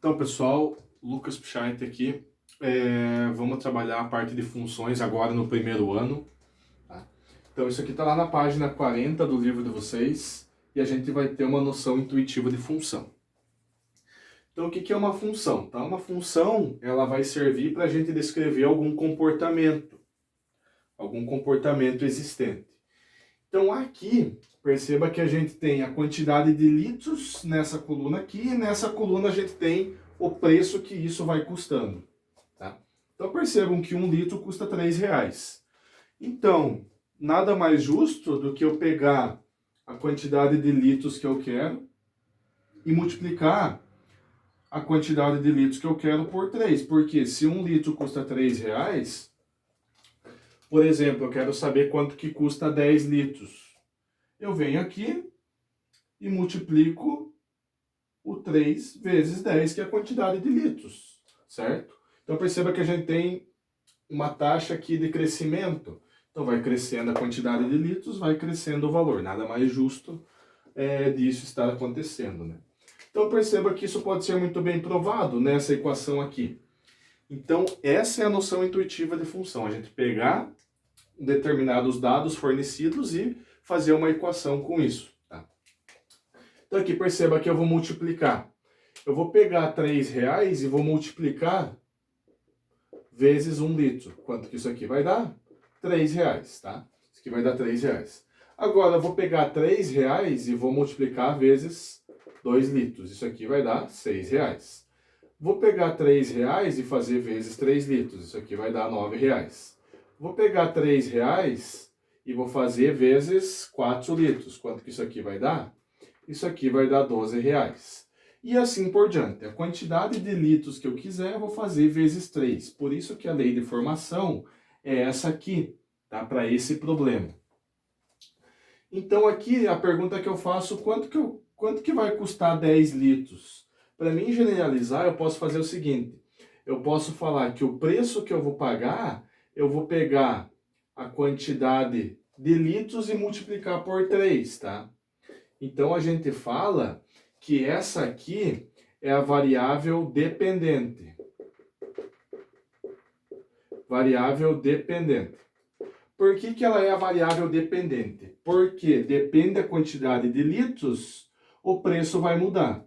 Então, pessoal, Lucas Pichait aqui. Vamos trabalhar a parte de funções agora no primeiro ano. Tá? Então, isso aqui está lá na página 40 do livro de vocês e a gente vai ter uma noção intuitiva de função. Então, o que é uma função? Tá? Uma função ela vai servir para a gente descrever algum comportamento existente. Então, aqui, perceba que a gente tem a quantidade de litros nessa coluna aqui, e nessa coluna a gente tem o preço que isso vai custando. Tá? Então, percebam que 1 litro custa R$3. Então, nada mais justo do que eu pegar a quantidade de litros que eu quero e multiplicar a quantidade de litros que eu quero por 3. Porque se 1 litro custa R$3, por exemplo, eu quero saber quanto que custa 10 litros. Eu venho aqui e multiplico o 3 vezes 10, que é a quantidade de litros, certo? Então perceba que a gente tem uma taxa aqui de crescimento. Então vai crescendo a quantidade de litros, vai crescendo o valor. Nada mais justo disso estar acontecendo, né? Então perceba que isso pode ser muito bem provado nessa equação aqui. Então essa é a noção intuitiva de função. A gente pegar determinados dados fornecidos e fazer uma equação com isso. Tá? Então aqui perceba que eu vou multiplicar. Eu vou pegar R$3 e vou multiplicar vezes 1 litro. Quanto que isso aqui vai dar? R$3, tá? Isso aqui vai dar R$3. Agora eu vou pegar R$3 e vou multiplicar vezes 2 litros. Isso aqui vai dar R$6. Vou pegar R$3 e fazer vezes 3 litros. Isso aqui vai dar R$9. Vou pegar R$3 e vou fazer vezes 4 litros. Quanto que isso aqui vai dar? Isso aqui vai dar R$12. E assim por diante. A quantidade de litros que eu quiser, eu vou fazer vezes 3. Por isso que a lei de formação é essa aqui, tá? Para esse problema. Então aqui a pergunta que eu faço, quanto que vai custar 10 litros? Para mim generalizar, eu posso fazer o seguinte. Eu posso falar que o preço que eu vou pagar, eu vou pegar a quantidade de litros e multiplicar por 3, tá? Então a gente fala que essa aqui é a variável dependente. Variável dependente. Por que ela é a variável dependente? Porque depende da quantidade de litros, o preço vai mudar.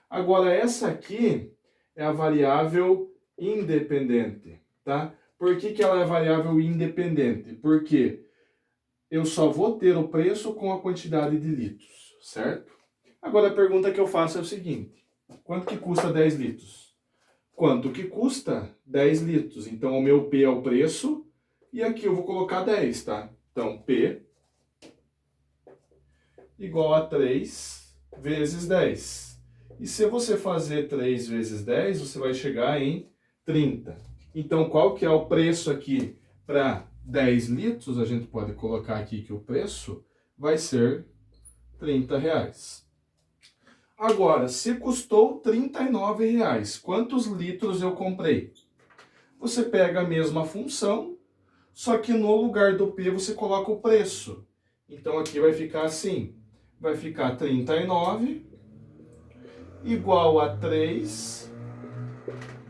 Agora essa aqui é a variável independente, tá? Por que ela é variável independente? Porque eu só vou ter o preço com a quantidade de litros, certo? Agora a pergunta que eu faço é o seguinte. Quanto que custa 10 litros? Quanto que custa 10 litros? Então o meu P é o preço e aqui eu vou colocar 10, tá? Então P igual a 3 vezes 10. E se você fazer 3 vezes 10, você vai chegar em 30. Então, qual que é o preço aqui para 10 litros? A gente pode colocar aqui que o preço vai ser R$30. Agora, se custou R$39, quantos litros eu comprei? Você pega a mesma função, só que no lugar do P você coloca o preço. Então, aqui vai ficar assim. Vai ficar 39 igual a 3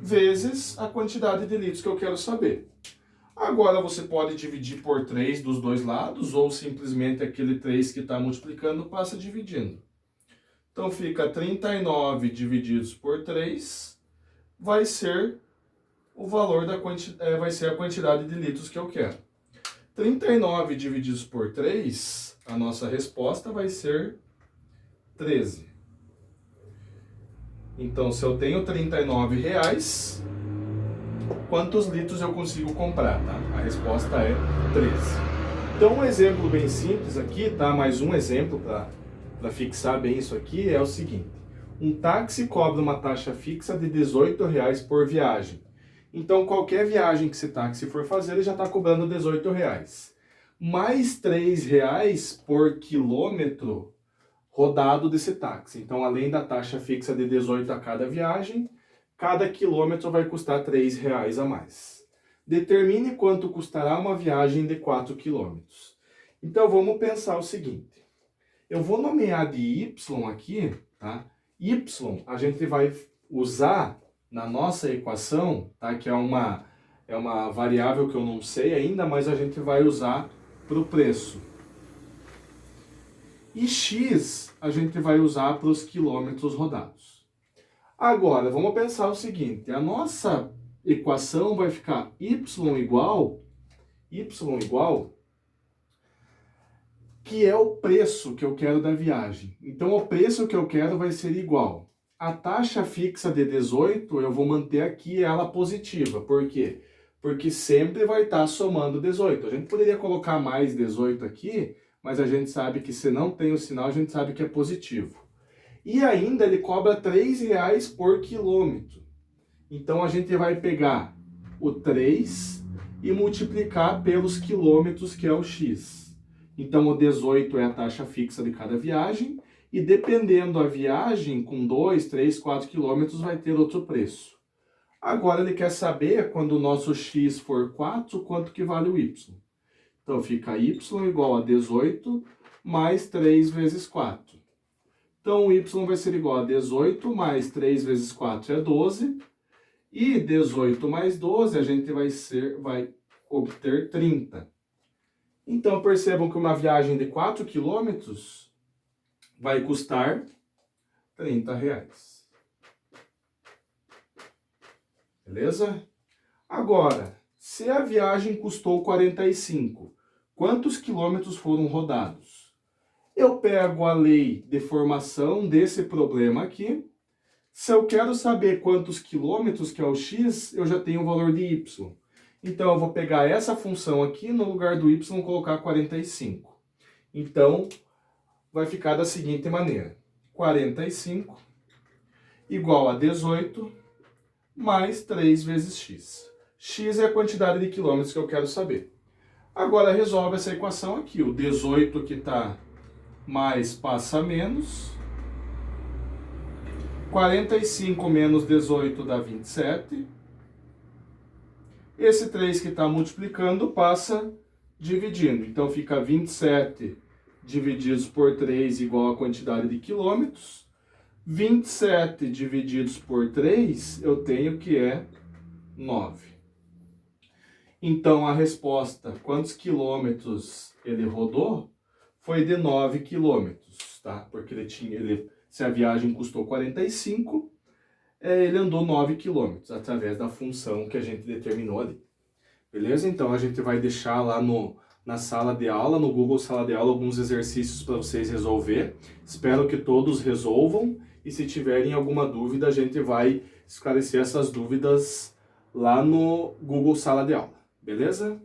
vezes a quantidade de litros que eu quero saber. Agora você pode dividir por 3 dos dois lados, ou simplesmente aquele 3 que está multiplicando passa dividindo. Então fica 39 divididos por 3, vai ser o valor da vai ser a quantidade de litros que eu quero. 39 divididos por 3, a nossa resposta vai ser 13. Então, se eu tenho R$39, quantos litros eu consigo comprar, tá? A resposta é 13. Então, um exemplo bem simples aqui, tá? Mais um exemplo para fixar bem isso aqui é o seguinte. Um táxi cobra uma taxa fixa de R$18 por viagem. Então, qualquer viagem que esse táxi for fazer, ele já está cobrando R$18. Mais R$3 por quilômetro rodado desse táxi. Então, além da taxa fixa de 18 a cada viagem, cada quilômetro vai custar R$3 a mais. Determine quanto custará uma viagem de 4 quilômetros. Então, vamos pensar o seguinte. Eu vou nomear de Y aqui, tá? Y, a gente vai usar na nossa equação, tá? Que é uma variável que eu não sei ainda, mas a gente vai usar para o preço. E x a gente vai usar para os quilômetros rodados. Agora, vamos pensar o seguinte, a nossa equação vai ficar y igual, que é o preço que eu quero da viagem. Então, o preço que eu quero vai ser igual. A taxa fixa de 18, eu vou manter aqui ela positiva. Por quê? Porque sempre vai estar somando 18. A gente poderia colocar mais 18 aqui, mas a gente sabe que se não tem o sinal, a gente sabe que é positivo. E ainda ele cobra R$3 por quilômetro. Então a gente vai pegar o 3 e multiplicar pelos quilômetros, que é o x. Então o 18 é a taxa fixa de cada viagem, e dependendo da viagem, com 2, 3, 4 quilômetros, vai ter outro preço. Agora ele quer saber, quando o nosso x for 4, quanto que vale o y. Então fica y igual a 18 mais 3 vezes 4. Então o y vai ser igual a 18 mais 3 vezes 4 é 12. E 18 mais 12 a gente vai obter 30. Então percebam que uma viagem de 4 quilômetros vai custar R$30. Beleza? Agora, se a viagem custou 45, quantos quilômetros foram rodados? Eu pego a lei de formação desse problema aqui. Se eu quero saber quantos quilômetros, que é o x, eu já tenho o valor de y. Então, eu vou pegar essa função aqui, no lugar do y, colocar 45. Então, vai ficar da seguinte maneira. 45 igual a 18 mais 3 vezes x. X é a quantidade de quilômetros que eu quero saber. Agora, resolve essa equação aqui. O 18 que está mais passa menos. 45 menos 18 dá 27. Esse 3 que está multiplicando passa dividindo. Então, fica 27 divididos por 3 igual a quantidade de quilômetros. 27 divididos por 3, eu tenho que é 9. Então, a resposta, quantos quilômetros ele rodou, foi de 9 quilômetros, tá? Porque se a viagem custou 45, ele andou 9 quilômetros, através da função que a gente determinou ali. Beleza? Então, a gente vai deixar lá na sala de aula, no Google Sala de Aula, alguns exercícios para vocês resolver. Espero que todos resolvam. E se tiverem alguma dúvida, a gente vai esclarecer essas dúvidas lá no Google Sala de Aula. Beleza?